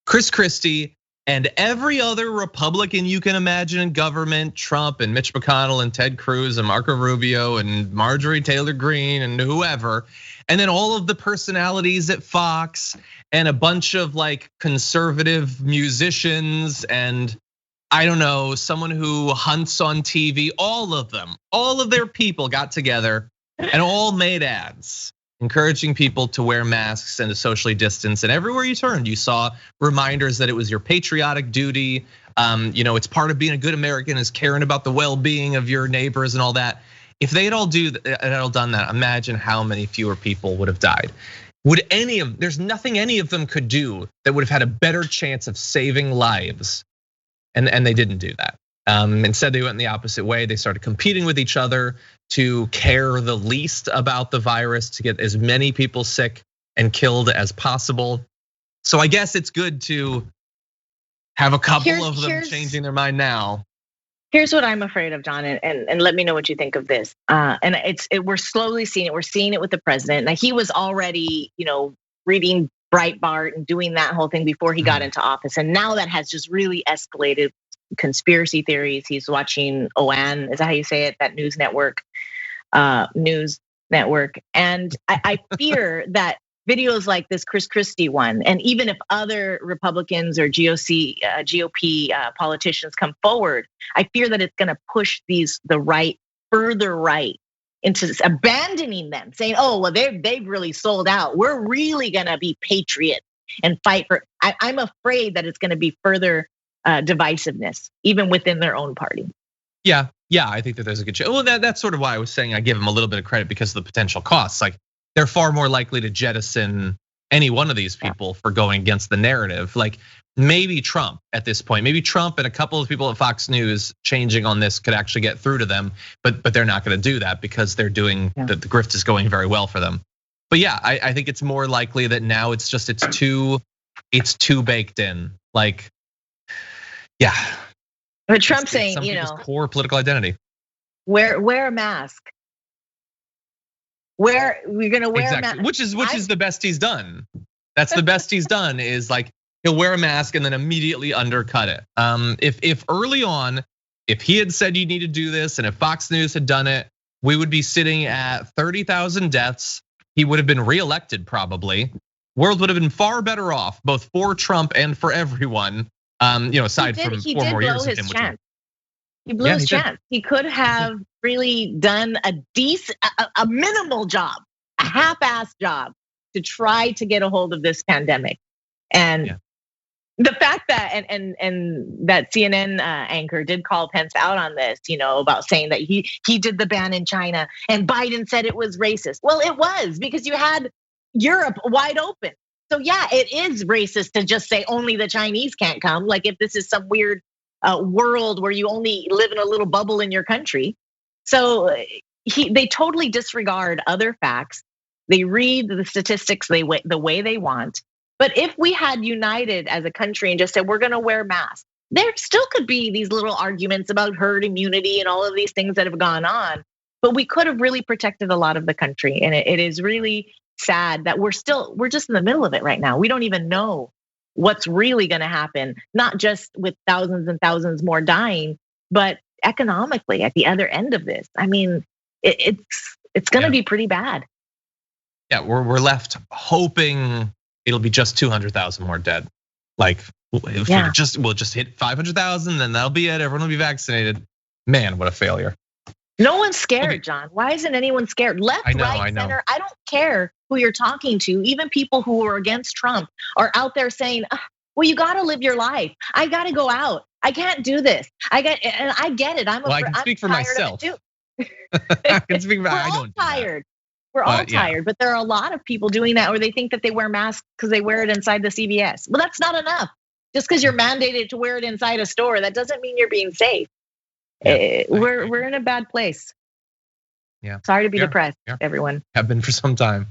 Chris Christie and every other Republican you can imagine in government, Trump and Mitch McConnell and Ted Cruz and Marco Rubio and Marjorie Taylor Greene and whoever, and then all of the personalities at Fox and a bunch of like conservative musicians and I don't know, someone who hunts on TV, all of them, all of their people got together and all made ads encouraging people to wear masks and to socially distance. And everywhere you turned, you saw reminders that it was your patriotic duty. It's part of being a good American is caring about the well-being of your neighbors and all that. If they had all done that, imagine how many fewer people would have died. There's nothing any of them could do that would have had a better chance of saving lives. And they didn't do that. Instead, they went in the opposite way. They started competing with each other to care the least about the virus, to get as many people sick and killed as possible. So I guess it's good to have a couple of them changing their mind now. Here's what I'm afraid of, John, and let me know what you think of this. And we're slowly seeing it. We're seeing it with the president. Now, he was already, reading Breitbart and doing that whole thing before he got into office. And now that has just really escalated. Conspiracy theories. He's watching OAN, is that how you say it? That news network. And I fear that videos like this Chris Christie one, and even if other Republicans or GOP politicians come forward, I fear that it's going to push the right further right into abandoning them, saying, oh, well, they've really sold out. We're really gonna be patriots and fight for, I'm afraid that it's gonna be further divisiveness, even within their own party. Yeah, I think that there's a good chance. Well, that's sort of why I was saying I give them a little bit of credit because of the potential costs. Like, they're far more likely to jettison any one of these people for going against the narrative. Like, maybe Trump at this point, maybe Trump and a couple of people at Fox News changing on this could actually get through to them, but they're not gonna do that because they're doing, the grift is going very well for them. But yeah, I think it's more likely that now it's too baked in. Like, yeah. But Trump saying, some people's core political identity. Wear a mask. We're gonna wear a mask. Which is the best he's done. That's the best he's done, is like he'll wear a mask and then immediately undercut it. If early on, if he had said you need to do this, and if Fox News had done it, we would be sitting at 30,000 deaths. He would have been reelected probably. World would have been far better off, both for Trump and for everyone. Aside from 4 more years of him. He blew his chance. He could have really done a minimal job, a half-assed job to try to get a hold of this pandemic. And the fact that and that CNN anchor did call Pence out on this, about saying that he did the ban in China and Biden said it was racist. Well, it was, because you had Europe wide open. So yeah, it is racist to just say only the Chinese can't come. Like, if this is some weird world where you only live in a little bubble in your country. So they totally disregard other facts. They read the statistics the way they want. But if we had united as a country and just said, we're gonna wear masks, there still could be these little arguments about herd immunity and all of these things that have gone on. But we could have really protected a lot of the country. And it is really sad that we're just in the middle of it right now. We don't even know what's really gonna happen, not just with thousands and thousands more dying, but economically at the other end of this. I mean, it's gonna be pretty bad. Yeah, we're left hoping it'll be just 200,000 more dead. Like, if we'll just hit 500,000, then that'll be it. Everyone will be vaccinated. Man, what a failure. No one's scared, John. Why isn't anyone scared? Left, right, center, I don't care who you're talking to. Even people who are against Trump are out there saying, well, you gotta live your life. I gotta go out. I can't do this. I get it. I can speak for myself. I can speak for, I don't. Tired. We're all tired, but there are a lot of people doing that where they think that they wear masks because they wear it inside the CVS. Well, that's not enough. Just because you're mandated to wear it inside a store, that doesn't mean you're being safe. We're in a bad place. Yeah. Sorry to be depressed, everyone. Have been for some time.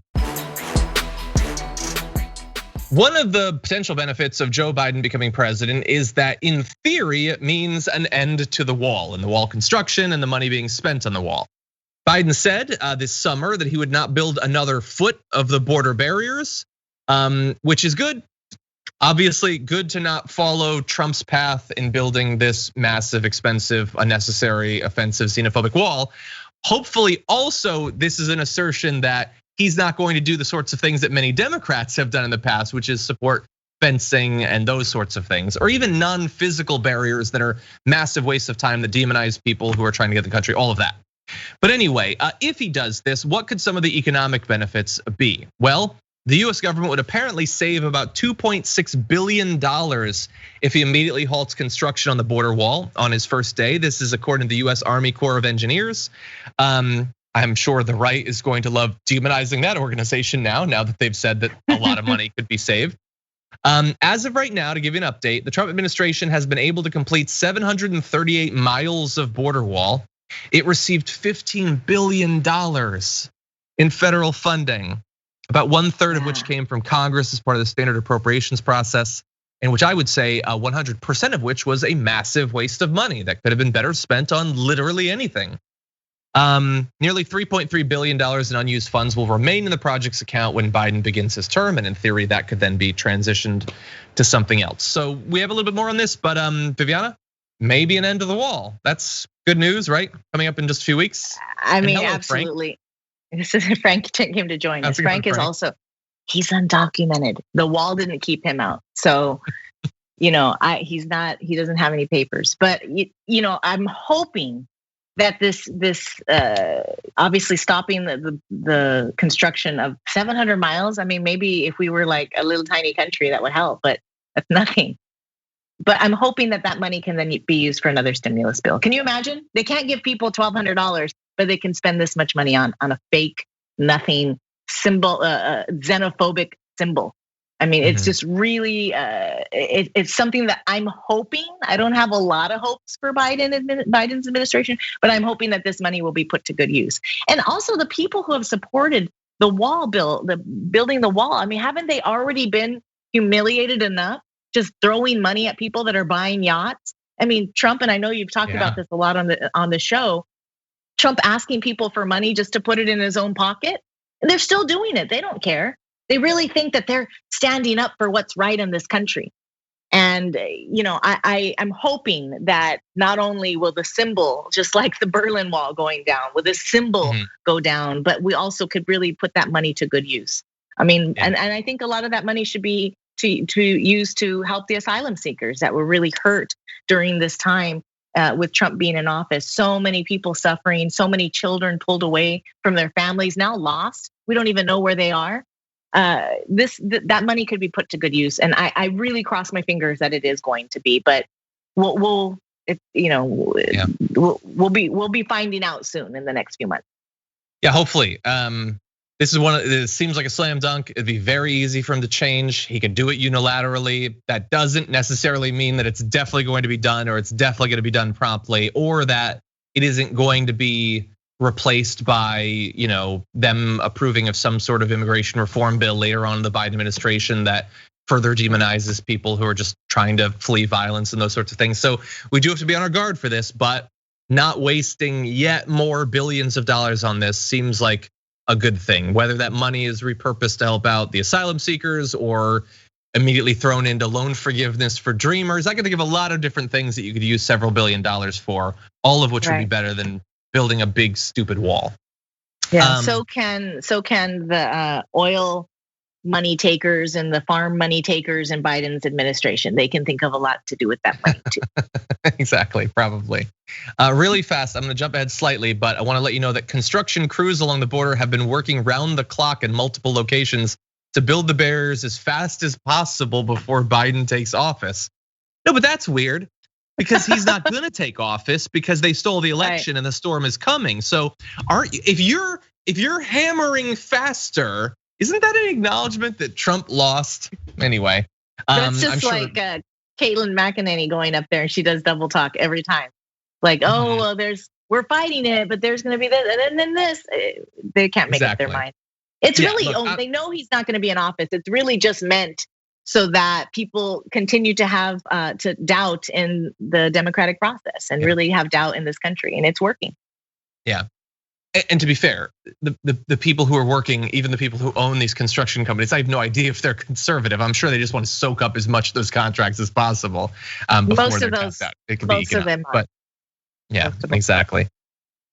One of the potential benefits of Joe Biden becoming president is that, in theory, it means an end to the wall and the wall construction and the money being spent on the wall. Biden said this summer that he would not build another foot of the border barriers, which is good. Obviously, good to not follow Trump's path in building this massive, expensive, unnecessary, offensive, xenophobic wall. Hopefully, also, this is an assertion that he's not going to do the sorts of things that many Democrats have done in the past, which is support fencing and those sorts of things, or even non-physical barriers that are massive wastes of time that demonize people who are trying to get the country, all of that. But anyway, if he does this, what could some of the economic benefits be? Well, the US government would apparently save about $2.6 billion if he immediately halts construction on the border wall on his first day. This is according to the US Army Corps of Engineers. I'm sure the right is going to love demonizing that organization now that they've said that a lot of money could be saved. As of right now, to give you an update, the Trump administration has been able to complete 738 miles of border wall. It received $15 billion in federal funding, about 1/3 of which came from Congress as part of the standard appropriations process, and which I would say 100% of which was a massive waste of money that could have been better spent on literally anything. Nearly $3.3 billion in unused funds will remain in the project's account when Biden begins his term, and in theory, that could then be transitioned to something else. So we have a little bit more on this, but Viviana, maybe an end to the wall. That's good news, right? Coming up in just a few weeks. I mean, absolutely. This is Frank came to join us. Frank is also, he's undocumented. The wall didn't keep him out. So, he doesn't have any papers. But I'm hoping that this obviously stopping the construction of 700 miles. I mean, maybe if we were like a little tiny country, that would help, but that's nothing. But I'm hoping that money can then be used for another stimulus bill. Can you imagine? They can't give people $1,200, but they can spend this much money on a fake, nothing symbol, xenophobic symbol. I mean, it's just really, it's something that I'm hoping. I don't have a lot of hopes for Biden's administration, but I'm hoping that this money will be put to good use. And also the people who have supported the wall bill, building the wall. I mean, haven't they already been humiliated enough just throwing money at people that are buying yachts? I mean, Trump, and I know you've talked about this a lot on the show, Trump asking people for money just to put it in his own pocket, and they're still doing it. They don't care. They really think that they're standing up for what's right in this country. And I'm hoping that not only will the symbol, just like the Berlin Wall going down, will this symbol go down, but we also could really put that money to good use. I mean, and I think a lot of that money should be to use to help the asylum seekers that were really hurt during this time with Trump being in office. So many people suffering, so many children pulled away from their families, now lost. We don't even know where they are. That money could be put to good use, and I really cross my fingers that it is going to be. But we'll be finding out soon in the next few months. Yeah, hopefully. This is it seems like a slam dunk. It'd be very easy for him to change. He could do it unilaterally. That doesn't necessarily mean that it's definitely going to be done, or it's definitely going to be done promptly, or that it isn't going to be replaced by them approving of some sort of immigration reform bill later on in the Biden administration that further demonizes people who are just trying to flee violence and those sorts of things. So we do have to be on our guard for this, but not wasting yet more billions of dollars on this seems like a good thing. Whether that money is repurposed to help out the asylum seekers or immediately thrown into loan forgiveness for dreamers, I could think of a lot of different things that you could use several $billion for, all of which would be better than building a big stupid wall. Yeah. So can the oil money takers and the farm money takers in Biden's administration. They can think of a lot to do with that money too. Exactly, probably. Really fast, I'm gonna jump ahead slightly, but I wanna let you know that construction crews along the border have been working round the clock in multiple locations to build the barriers as fast as possible before Biden takes office. No, but that's weird, because he's not gonna take office because they stole the election and the storm is coming. So if you're hammering faster, isn't that an acknowledgement that Trump lost? Anyway, that's just like Caitlin McEnany going up there and she does double talk every time. Like, oh, well, we're fighting it, but there's gonna be this and then this. They can't make up their mind. It's really, they know he's not gonna be in office. It's really just meant so that people continue to have to doubt in the democratic process and really have doubt in this country, and it's working. Yeah. And to be fair, the people who are working, even the people who own these construction companies, I have no idea if they're conservative. I'm sure they just want to soak up as much of those contracts as possible before they're tapped out. It could be economic, but yeah, exactly.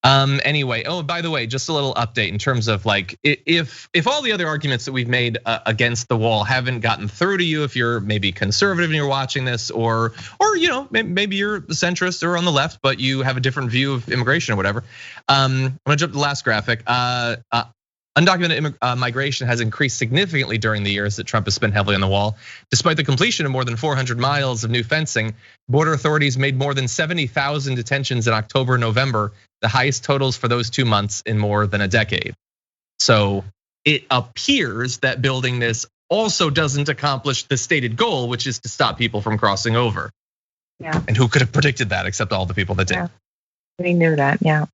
Anyway, by the way, just a little update in terms of like if all the other arguments that we've made against the wall haven't gotten through to you, if you're maybe conservative and you're watching this, or maybe you're the centrist or on the left, but you have a different view of immigration or whatever. I'm gonna jump to the last graphic. Undocumented migration has increased significantly during the years that Trump has spent heavily on the wall. Despite the completion of more than 400 miles of new fencing, border authorities made more than 70,000 detentions in October and November, the highest totals for those 2 months in more than a decade. So it appears that building this also doesn't accomplish the stated goal, which is to stop people from crossing over. Yeah. And who could have predicted that except all the people that did? Yeah. We knew that, yeah.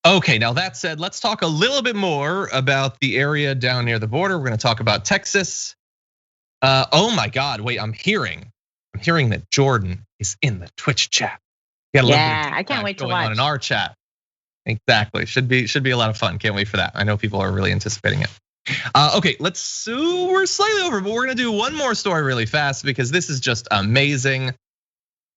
Okay, now that said, let's talk a little bit more about the area down near the border. We're gonna talk about Texas. Oh my God, wait, I'm hearing that Jordan is in the Twitch chat. Yeah, I can't wait to watch. Going on in our chat. Exactly, should be a lot of fun. Can't wait for that. I know people are really anticipating it. Okay, we're slightly over, but we're gonna do one more story really fast because this is just amazing.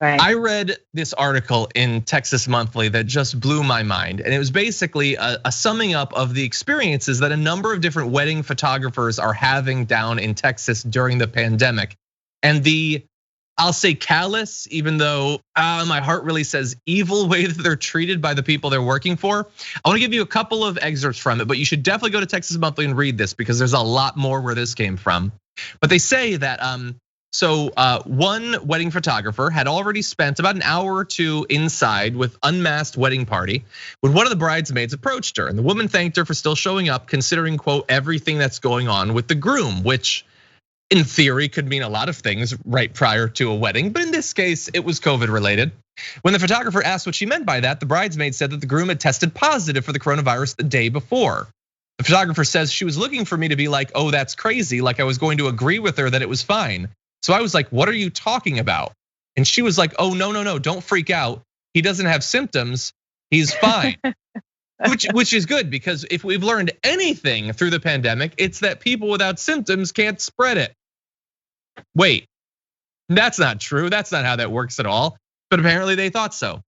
Right. I read this article in Texas Monthly that just blew my mind. And it was basically a summing up of the experiences that a number of different wedding photographers are having down in Texas during the pandemic. And the I'll say callous, even though my heart really says evil way that they're treated by the people they're working for. I want to give you a couple of excerpts from it, but you should definitely go to Texas Monthly and read this because there's a lot more where this came from. But they say that one wedding photographer had already spent about an hour or two inside with unmasked wedding party when one of the bridesmaids approached her, and the woman thanked her for still showing up, considering, quote, everything that's going on with the groom, which in theory could mean a lot of things right prior to a wedding, but in this case, it was COVID related. When the photographer asked what she meant by that, the bridesmaid said that the groom had tested positive for the coronavirus the day before. The photographer says she was looking for me to be like, oh, that's crazy, like I was going to agree with her that it was fine. So I was like, what are you talking about? And she was like, oh, no, don't freak out. He doesn't have symptoms, he's fine. Which is good, because if we've learned anything through the pandemic, it's that people without symptoms can't spread it. Wait, that's not true. That's not how that works at all. But apparently they thought so.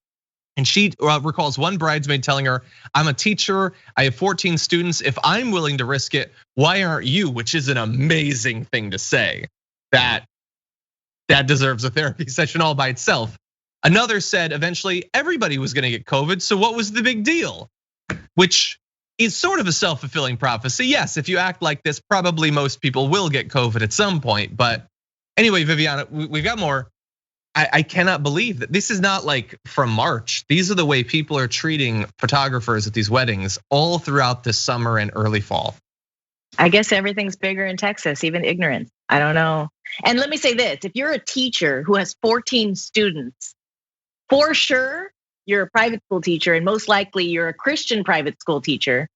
And she recalls one bridesmaid telling her, I'm a teacher, I have 14 students. If I'm willing to risk it, why aren't you? Which is an amazing thing to say. That deserves a therapy session all by itself. Another said eventually everybody was gonna get COVID, so what was the big deal? Which is sort of a self-fulfilling prophecy. Yes, if you act like this, probably most people will get COVID at some point. But anyway, Viviana, we've got more. I cannot believe that this is not like from March. These are the way people are treating photographers at these weddings all throughout the summer and early fall. I guess everything's bigger in Texas, even ignorance. I don't know. And let me say this, if you're a teacher who has 14 students, for sure, you're a private school teacher, and most likely you're a Christian private school teacher,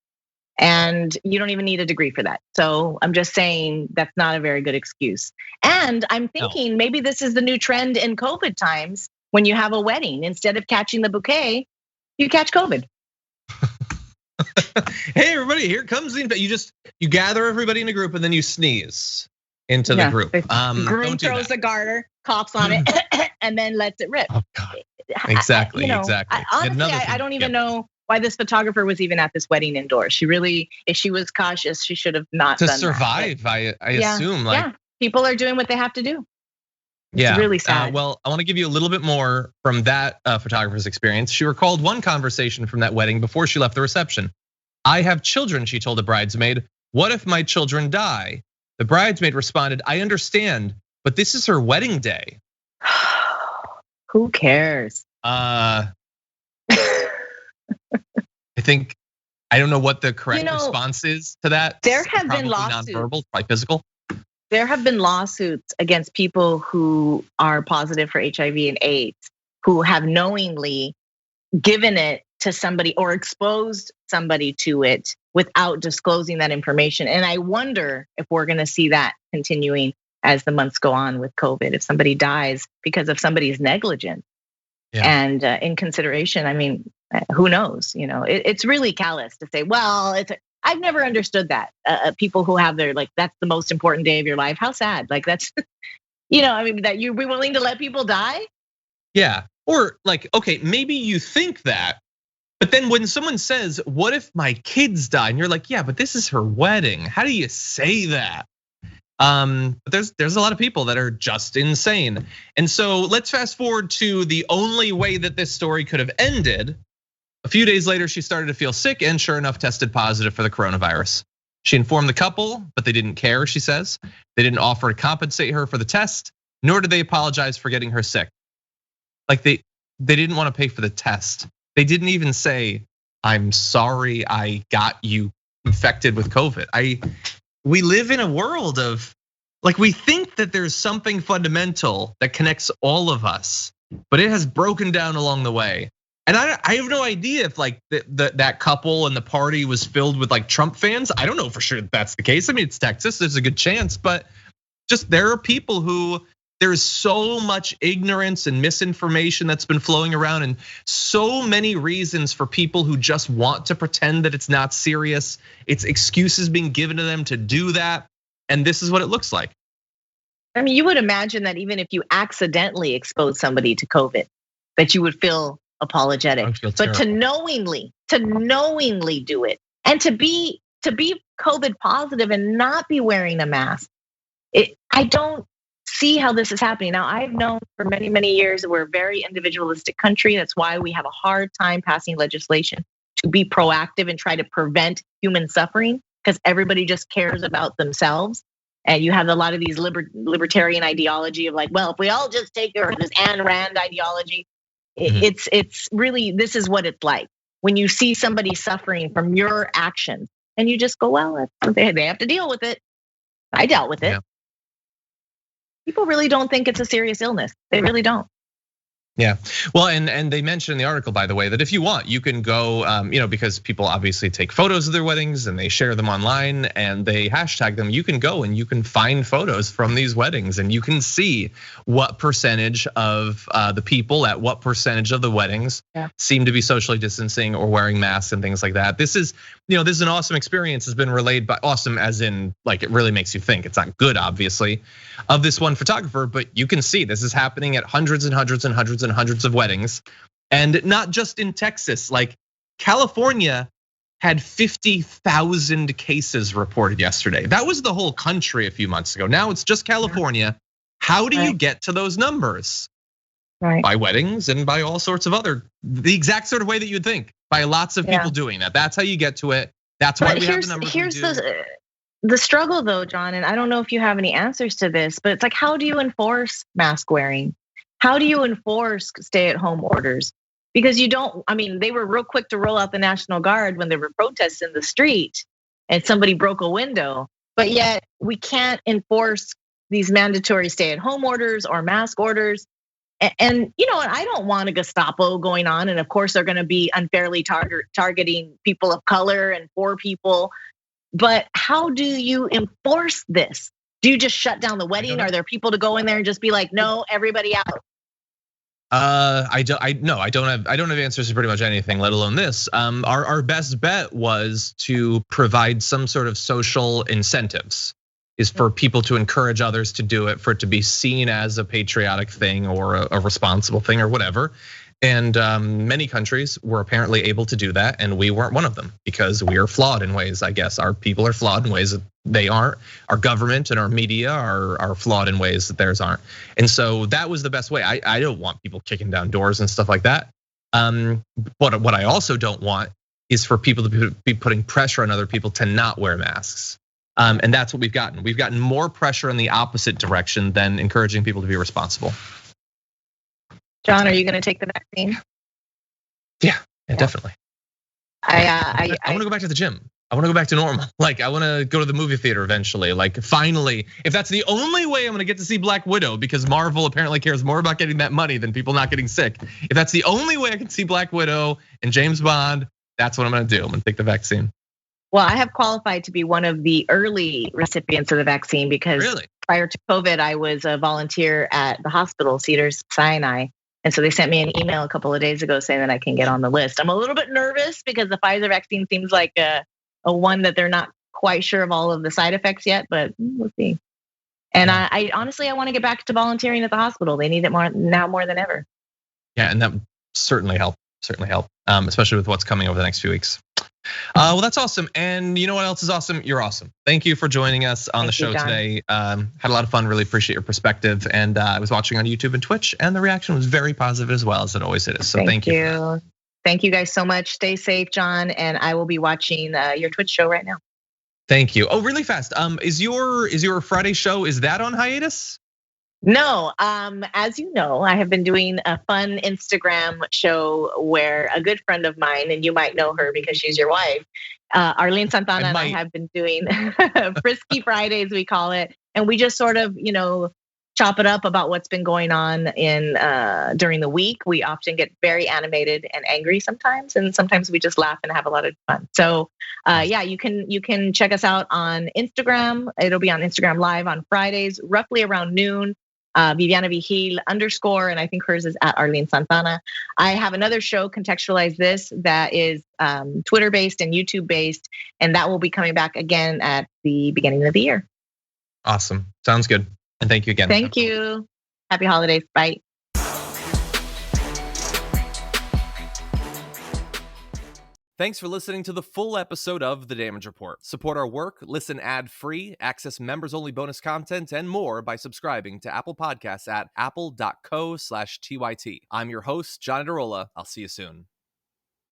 and you don't even need a degree for that. So I'm just saying that's not a very good excuse. And I'm thinking maybe this is the new trend in COVID times. When you have a wedding, instead of catching the bouquet, you catch COVID. Hey everybody, here comes you gather everybody in a group and then you sneeze into the group. Groom throws the garter, coughs on it, and then lets it rip. Oh God. Exactly. Honestly, I don't even know why this photographer was even at this wedding indoors. If she was cautious, she should have not done that. To survive, I assume. People are doing what they have to do. It's really sad. Well, I want to give you a little bit more from that photographer's experience. She recalled one conversation from that wedding before she left the reception. I have children, she told a bridesmaid. What if my children die? The bridesmaid responded, I understand, but this is her wedding day. Who cares? I don't know what the correct response is to that. There have been lawsuits. Non-verbal, probably physical. There have been lawsuits against people who are positive for HIV and AIDS, who have knowingly given it to somebody or exposed somebody to it without disclosing that information. And I wonder if we're gonna see that continuing as the months go on with COVID. If somebody dies because of somebody's negligence and inconsideration, I mean, who knows? It's really callous to say, well, I've never understood that. People who have that's the most important day of your life. How sad. Like that's, that you'd be willing to let people die? Yeah, or okay, maybe you think that, but then when someone says, what if my kids die? And you're like, yeah, but this is her wedding. How do you say that? But there's a lot of people that are just insane. And so let's fast forward to the only way that this story could have ended. A few days later, she started to feel sick and sure enough tested positive for the coronavirus. She informed the couple, but they didn't care, she says. They didn't offer to compensate her for the test, nor did they apologize for getting her sick. Like they didn't want to pay for the test. They didn't even say, I'm sorry I got you infected with COVID. We live in a world of, we think that there's something fundamental that connects all of us, but it has broken down along the way. And I have no idea if that couple and the party was filled with Trump fans. I don't know for sure that's the case. I mean, it's Texas, there's a good chance, but just there are people who there's so much ignorance and misinformation that's been flowing around, and so many reasons for people who just want to pretend that it's not serious. It's excuses being given to them to do that. And this is what it looks like. I mean, you would imagine that even if you accidentally expose somebody to COVID, that you would feel apologetic, but to knowingly do it, and to be COVID positive and not be wearing a mask, I don't see how this is happening. Now, I've known for many, many years that we're a very individualistic country. That's why we have a hard time passing legislation to be proactive and try to prevent human suffering, because everybody just cares about themselves. And you have a lot of these libertarian ideology of like, well, if we all just take over this Ayn Rand ideology, it's really, this is what it's like when you see somebody suffering from your actions and you just go, well, they have to deal with it. I dealt with it. Yeah. People really don't think it's a serious illness. They really don't. Yeah, well, and they mentioned in the article, by the way, that if you want, you can go, because people obviously take photos of their weddings and they share them online and they hashtag them. You can go and you can find photos from these weddings and you can see what percentage of the people at what percentage of the weddings seem to be socially distancing or wearing masks and things like that. This is an awesome experience. Has been relayed by awesome, as in like it really makes you think. It's not good, obviously, of this one photographer, but you can see this is happening at hundreds and hundreds and hundreds and hundreds of weddings, and not just in Texas. Like California had 50,000 cases reported yesterday. That was the whole country a few months ago. Now it's just California. How do you get to those numbers? Right. By weddings and by all sorts of the exact sort of way that you'd think, by lots of people doing that. That's how you get to it. That's why we have the numbers. Here's the struggle though, John, and I don't know if you have any answers to this, but it's like, how do you enforce mask wearing? How do you enforce stay-at-home orders? Because they were real quick to roll out the National Guard when there were protests in the street and somebody broke a window, but yet we can't enforce these mandatory stay-at-home orders or mask orders. And I don't want a Gestapo going on, and of course they're going to be unfairly targeting people of color and poor people. But how do you enforce this? Do you just shut down the wedding? Are there people to go in there and just be like, no, everybody out? I don't have answers to pretty much anything, let alone this. Our best bet was to provide some sort of social incentives, is for people to encourage others to do it, for it to be seen as a patriotic thing or a responsible thing or whatever. And many countries were apparently able to do that, and we weren't one of them because we are flawed in ways. I guess our people are flawed in ways that they aren't. Our government and our media are flawed in ways that theirs aren't. And so that was the best way. I don't want people kicking down doors and stuff like that. But what I also don't want is for people to be putting pressure on other people to not wear masks. And that's what we've gotten. We've gotten more pressure in the opposite direction than encouraging people to be responsible. John, are you going to take the vaccine? Yeah, definitely. I want to go back to the gym. I want to go back to normal. Like I want to go to the movie theater eventually. Like finally, if that's the only way I'm going to get to see Black Widow, because Marvel apparently cares more about getting that money than people not getting sick. If that's the only way I can see Black Widow and James Bond, that's what I'm going to do. I'm going to take the vaccine. Well, I have qualified to be one of the early recipients of the vaccine because prior to COVID, I was a volunteer at the hospital, Cedars-Sinai. And so they sent me an email a couple of days ago saying that I can get on the list. I'm a little bit nervous because the Pfizer vaccine seems like a one that they're not quite sure of all of the side effects yet, but we'll see. And I honestly, I want to get back to volunteering at the hospital. They need it more than ever. Yeah, and that certainly help, especially with what's coming over the next few weeks. Well, that's awesome. And you know what else is awesome? You're awesome. Thank you for joining us on the show today. Had a lot of fun, really appreciate your perspective. And I was watching on YouTube and Twitch, and the reaction was very positive as well, as it always is. So thank you. Thank you guys so much. Stay safe, John. And I will be watching your Twitch show right now. Thank you. Oh, really fast. Is your Friday show, is that on hiatus? No, as you know, I have been doing a fun Instagram show where a good friend of mine, and you might know her because she's your wife, Arlene Santana and I have been doing Frisky Fridays, we call it. And we just sort of, chop it up about what's been going on during the week. We often get very animated and angry sometimes, and sometimes we just laugh and have a lot of fun. So yeah, you can check us out on Instagram. It'll be on Instagram Live on Fridays, roughly around noon. Viviana Vigil _ and I think hers is at Arlene Santana. I have another show, Contextualize This, that is Twitter based and YouTube based, and that will be coming back again at the beginning of the year. Awesome, sounds good, and thank you again. Thank you. Happy holidays. Bye. Thanks for listening to the full episode of The Damage Report. Support our work, listen ad-free, access members-only bonus content, and more by subscribing to Apple Podcasts at apple.co/TYT. I'm your host, John Darola. I'll see you soon.